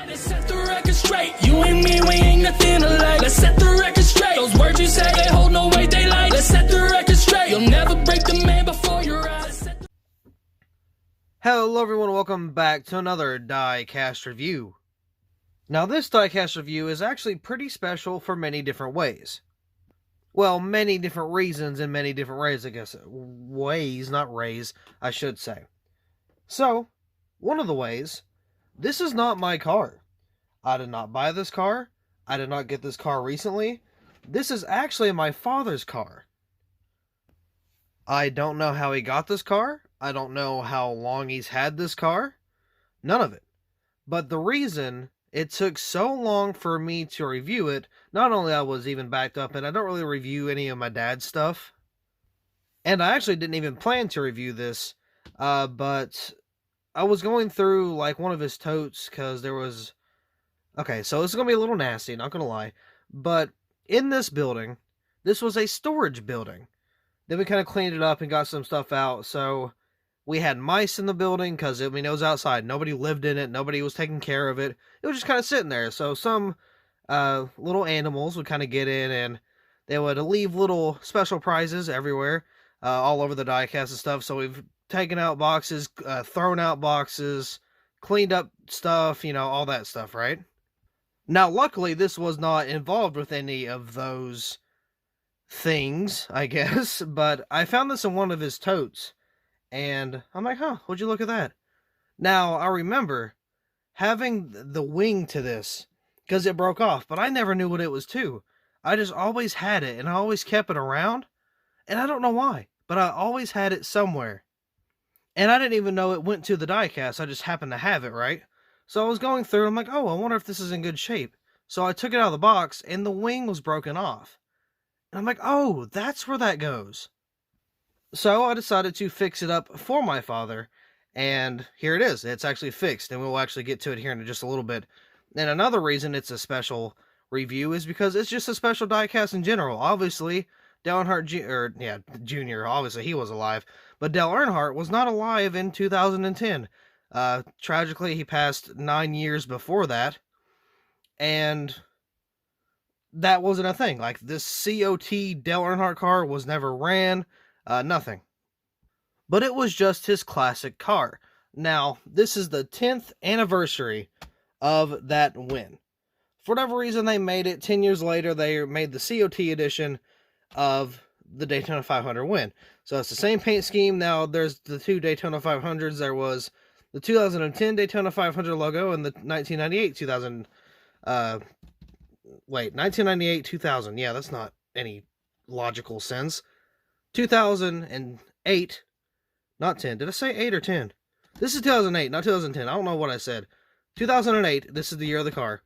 Let's set the record straight. You and me, we ain't nothing alike. Let's set the record straight. Those words you say, they hold no weight, they like. Let's set the record straight. You'll never break the man before your eyes. Hello everyone, welcome back to another Diecast review. Now this Diecast review is actually pretty special for many different ways. Well, many different reasons and many different ways, I guess. Ways, not rays, I should say. So, one of the ways, this is not my car. I did not buy this car. I did not get this car recently. This is actually my father's car. I don't know how he got this car. I don't know how long he's had this car. None of it. But the reason it took so long for me to review it, not only I was even backed up, and I don't really review any of my dad's stuff. And I actually didn't even plan to review this, but I was going through like one of his totes because there was... Okay, so this is going to be a little nasty, not going to lie. But in this building, this was a storage building. Then we kind of cleaned it up and got some stuff out. So we had mice in the building because, I mean, it was outside. Nobody lived in it. Nobody was taking care of it. It was just kind of sitting there. So some little animals would kind of get in and they would leave little special prizes everywhere, all over the diecast and stuff. So we've taken out boxes, thrown out boxes, cleaned up stuff, you know, all that stuff, right? Now, luckily, this was not involved with any of those things, I guess, but I found this in one of his totes, and I'm like, huh, would you look at that? Now, I remember having the wing to this, because it broke off, but I never knew what it was to. I just always had it, and I always kept it around, and I don't know why, but I always had it somewhere. And I didn't even know it went to the diecast, I just happened to have it, right? So I was going through, I'm like, oh, I wonder if this is in good shape. So I took it out of the box, and the wing was broken off. And I'm like, oh, that's where that goes. So I decided to fix it up for my father, and here it is. It's actually fixed, and we'll actually get to it here in just a little bit. And another reason it's a special review is because it's just a special diecast in general. Obviously, Dale Earnhardt Jr., obviously he was alive, but Dale Earnhardt was not alive in 2010. Tragically, he passed 9 years before that, and that wasn't a thing. Like, this COT Dale Earnhardt car was never ran, nothing. But it was just his classic car. Now, this is the 10th anniversary of that win. For whatever reason, they made it 10 years later. They made the COT edition of the Daytona 500 win. So it's the same paint scheme. Now, there's the two Daytona 500s. There was the 2010 Daytona 500 logo and the 1998-2000. 1998-2000. Yeah, that's not any logical sense. 2008, not 10. Did I say 8 or 10? This is 2008, not 2010. I don't know what I said. 2008, this is the year of the car.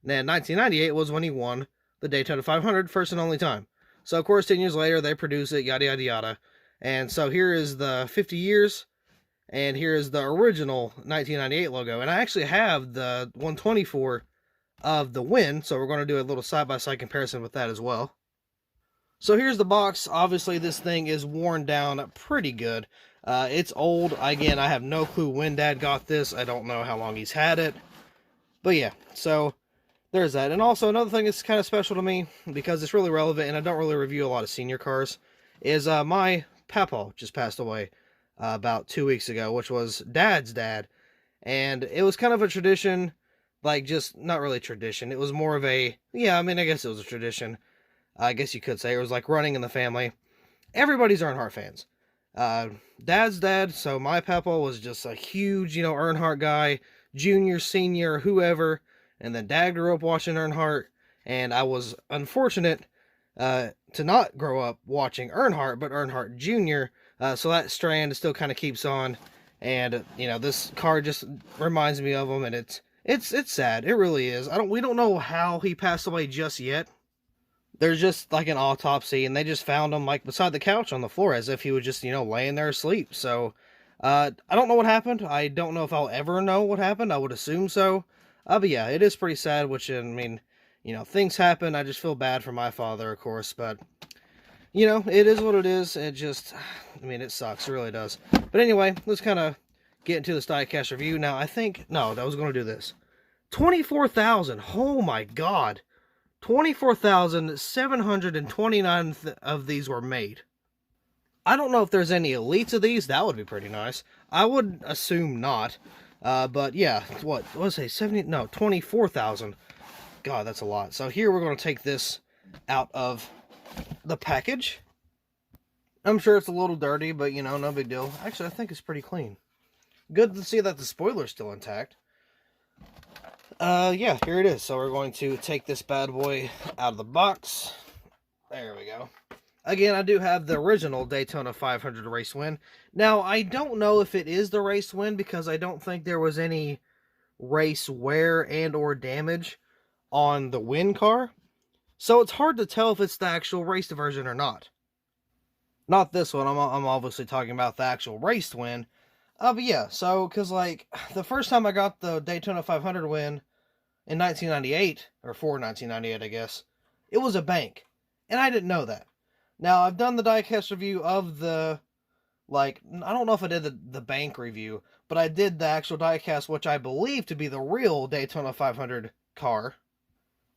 And then 1998 was when he won the Daytona 500, first and only time. So, of course, 10 years later, they produce it, yada, yada, yada. And so here is the 50 years, and here is the original 1998 logo. And I actually have the 124 of the win, so we're going to do a little side-by-side comparison with that as well. So here's the box. Obviously, this thing is worn down pretty good. It's old. Again, I have no clue when Dad got this. I don't know how long he's had it. But yeah, so there's that. And also, another thing that's kind of special to me, because it's really relevant, and I don't really review a lot of senior cars, is my papa just passed away about 2 weeks ago, which was Dad's dad. And it was kind of a tradition, like, just not really tradition. It was more of a, yeah, I mean, I guess it was a tradition. I guess you could say it was like running in the family. Everybody's Earnhardt fans. Dad's dad, so my papa was just a huge, you know, Earnhardt guy, junior, senior, whoever. And then Dad grew up watching Earnhardt, and I was unfortunate to not grow up watching Earnhardt, but Earnhardt Jr. So that strand still kind of keeps on. And, you know, this car just reminds me of him, and it's sad. It really is. We don't know how he passed away just yet. There's just like an autopsy, and they just found him like beside the couch on the floor as if he was just, you know, laying there asleep. So, I don't know what happened. I don't know if I'll ever know what happened. I would assume so. But yeah, it is pretty sad, which, I mean, you know, things happen. I just feel bad for my father, of course, but, you know, it is what it is. It just, I mean, it sucks. It really does. But anyway, let's kind of get into this diecast review. Now, I was going to do this. 24,000. Oh my god. 24,729 of these were made. I don't know if there's any elites of these. That would be pretty nice. I would assume not. But yeah, what was it? 70? No, 24,000. God, that's a lot. So here we're going to take this out of the package. I'm sure it's a little dirty, but you know, no big deal. Actually, I think it's pretty clean. Good to see that the spoiler's still intact. Yeah, here it is. So we're going to take this bad boy out of the box. There we go. Again, I do have the original Daytona 500 race win. Now, I don't know if it is the race win because I don't think there was any race wear and or damage on the win car. So it's hard to tell if it's the actual raced version or not. Not this one. I'm obviously talking about the actual raced win. But yeah, so, because like, the first time I got the Daytona 500 win in 1998, or for 1998, I guess, it was a bank. And I didn't know that. Now, I've done the diecast review of the, like, I don't know if I did the bank review, but I did the actual diecast, which I believe to be the real Daytona 500 car.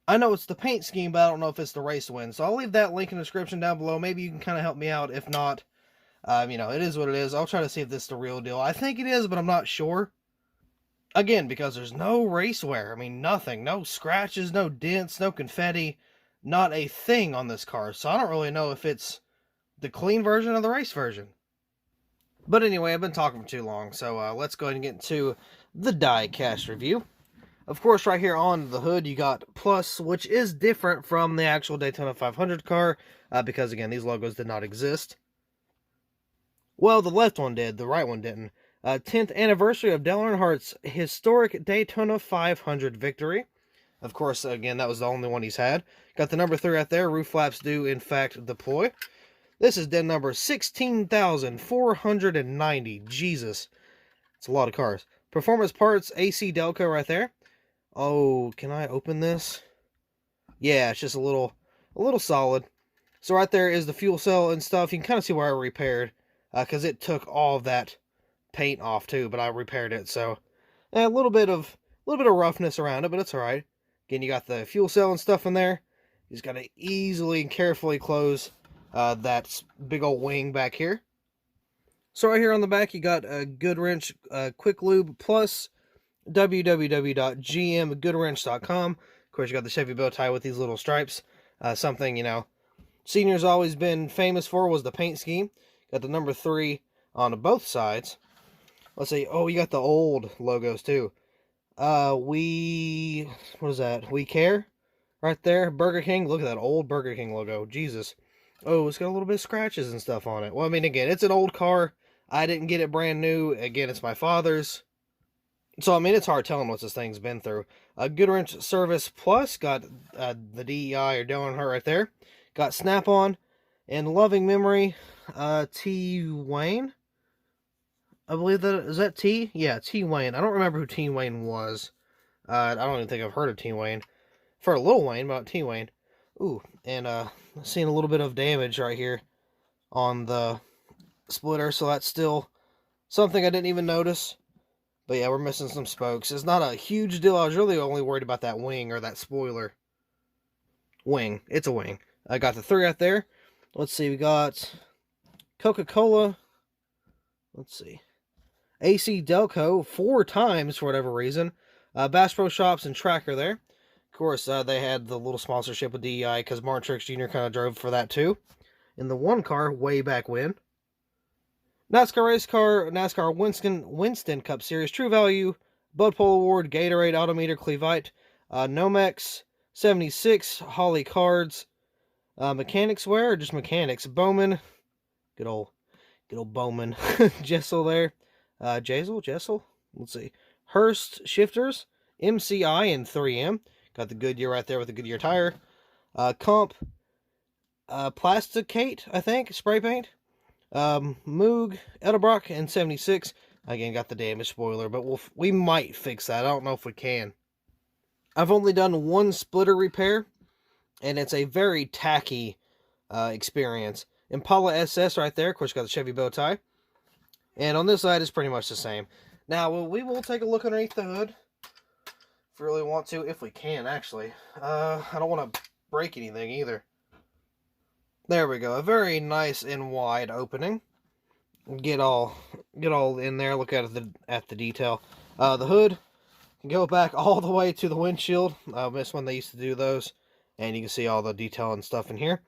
I know it's the paint scheme, but I don't know if it's the race win. So I'll leave that link in the description down below. Maybe you can kind of help me out. If not, you know, it is what it is. I'll try to see if this is the real deal. I think it is, but I'm not sure. Again, because there's no race wear. I mean, nothing. No scratches, no dents, no confetti. Not a thing on this car. So I don't really know if it's the clean version or the race version. But anyway, I've been talking for too long. So let's go ahead and get into the diecast review. Of course, right here on the hood, you got Plus, which is different from the actual Daytona 500 car. Because, again, these logos did not exist. Well, the left one did. The right one didn't. 10th anniversary of Dale Earnhardt's historic Daytona 500 victory. Of course, again, that was the only one he's had. Got the number 3 right there. Roof flaps do, in fact, deploy. This is den number 16,490. Jesus. It's a lot of cars. Performance parts, AC Delco right there. Oh, can I open this? Yeah, it's just a little solid. So right there is the fuel cell and stuff. You can kind of see where I repaired. Because it took all of that paint off too, but I repaired it. So, a little bit of roughness around it, but it's alright. Again, you got the fuel cell and stuff in there. You just got to easily and carefully close that big old wing back here. So right here on the back, you got a Goodwrench Quick Lube Plus, www.gmgoodwrench.com. Of course, you got the Chevy bow tie with these little stripes. Something, you know, Senior's always been famous for was the paint scheme. Got the number 3 on both sides. Let's see. Oh, you got the old logos too. What is that? We Care? Right there. Burger King. Look at that old Burger King logo. Jesus. Oh, it's got a little bit of scratches and stuff on it. Well, I mean, again, it's an old car. I didn't get it brand new. Again, it's my father's. So, I mean, it's hard telling what this thing's been through. Goodwrench Service Plus. Got the DEI or Dale Earnhardt right there. Got Snap-on. And loving memory, T. Wayne. I believe that, is that T? Yeah, T. Wayne. I don't remember who T. Wayne was. I don't even think I've heard of T. Wayne. For Lil Wayne, but T. Wayne. Ooh, and seeing a little bit of damage right here on the splitter, so that's still something I didn't even notice. But yeah, we're missing some spokes. It's not a huge deal. I was really only worried about that wing or that spoiler. Wing. It's a wing. I got the 3 right there. Let's see, we got Coca-Cola. Let's see. AC Delco 4 times for whatever reason. Bass Pro Shops and Tracker there. Of course, they had the little sponsorship with DEI because Martin Truex Jr. kind of drove for that too. In the one car, way back when. NASCAR race car, NASCAR Winston Cup Series, True Value, Bud Pole Award, Gatorade, Autometer, Clevite, Nomex, 76, Holly Cards, Mechanics Wear, or just Mechanics, Bowman, good old Bowman, Jessel there, Jessel, let's see, Hurst Shifters, MCI, and 3M, got the Goodyear right there with the Goodyear tire, Comp, Plasticate, I think, spray paint, Moog, Edelbrock, and 76, again, got the damaged spoiler, but we might fix that, I don't know if we can. I've only done one splitter repair, and it's a very tacky experience. Impala SS right there. Of course, got the Chevy bow tie. And on this side, it's pretty much the same. Now, we will take a look underneath the hood. if we really want to, if we can, actually. I don't want to break anything either. There we go, a very nice and wide opening. Get all in there, look at the detail. The hood can go back all the way to the windshield. This when they used to do those. And you can see all the detail and stuff in here.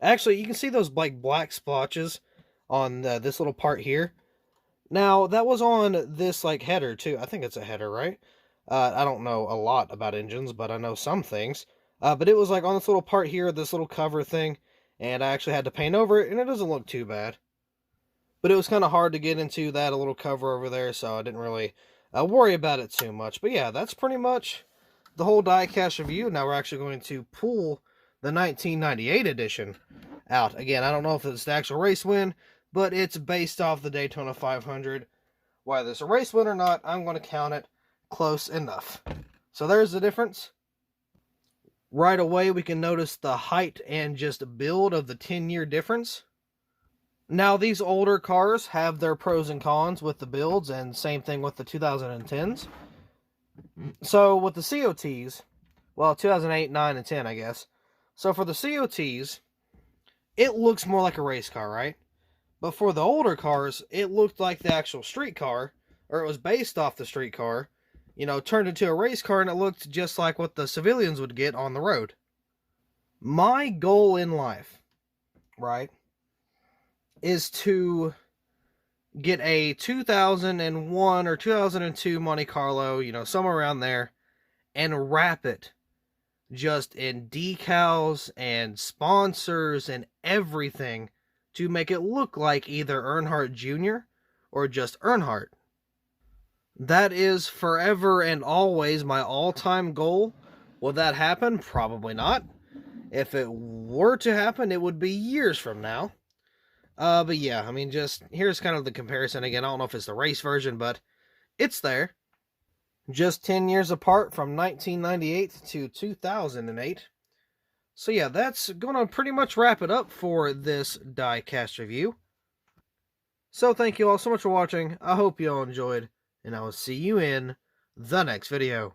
Actually, you can see those like black splotches on this little part here. Now, that was on this like header too. I think it's a header, right? I don't know a lot about engines, but I know some things. But it was like on this little part here, this little cover thing. And I actually had to paint over it, and it doesn't look too bad. But it was kind of hard to get into that little cover over there, so I didn't really worry about it too much. But yeah, that's pretty much the whole diecast review. Now we're actually going to pull the 1998 edition out. Again, I don't know if it's the actual race win, but it's based off the Daytona 500. Whether it's a race win or not, I'm going to count it close enough. So there's the difference. Right away, we can notice the height and just build of the 10-year difference. Now, these older cars have their pros and cons with the builds, and same thing with the 2010s. So, with the COTs, well, 2008, 9, and 10, I guess. So, for the COTs, it looks more like a race car, right? But for the older cars, it looked like the actual street car, or it was based off the street car, you know, turned into a race car, and it looked just like what the civilians would get on the road. My goal in life, right, is to get a 2001 or 2002 Monte Carlo, you know, somewhere around there, and wrap it just in decals and sponsors and everything to make it look like either Earnhardt Jr. or just Earnhardt. That is forever and always my all-time goal. Will that happen? Probably not. If it were to happen, it would be years from now. But yeah, I mean, just here's kind of the comparison again. I don't know if it's the race version, but it's there. Just 10 years apart from 1998 to 2008. So yeah, that's going to pretty much wrap it up for this diecast review. So thank you all so much for watching. I hope you all enjoyed, and I will see you in the next video.